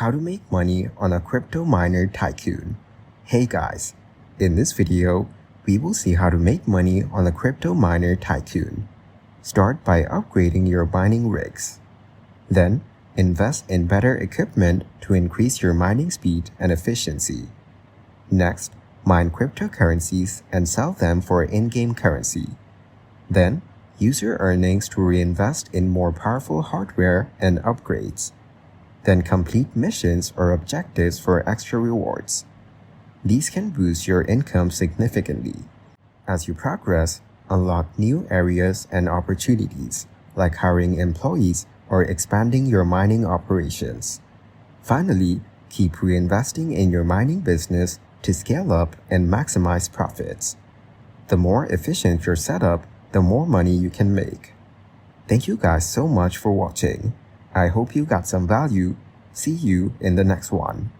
How to make money on a Crypto Miner Tycoon. Hey guys, in this video, we will see how to make money on a Crypto Miner Tycoon. Start by upgrading your mining rigs. Then, invest in better equipment to increase your mining speed and efficiency. Next, mine cryptocurrencies and sell them for in-game currency. Then, use your earnings to reinvest in more powerful hardware and upgrades. Then complete missions or objectives for extra rewards. These can boost your income significantly. As you progress, unlock new areas and opportunities, like hiring employees or expanding your mining operations. Finally, keep reinvesting in your mining business to scale up and maximize profits. The more efficient your setup, the more money you can make. Thank you guys so much for watching. I hope you got some value. See you in the next one.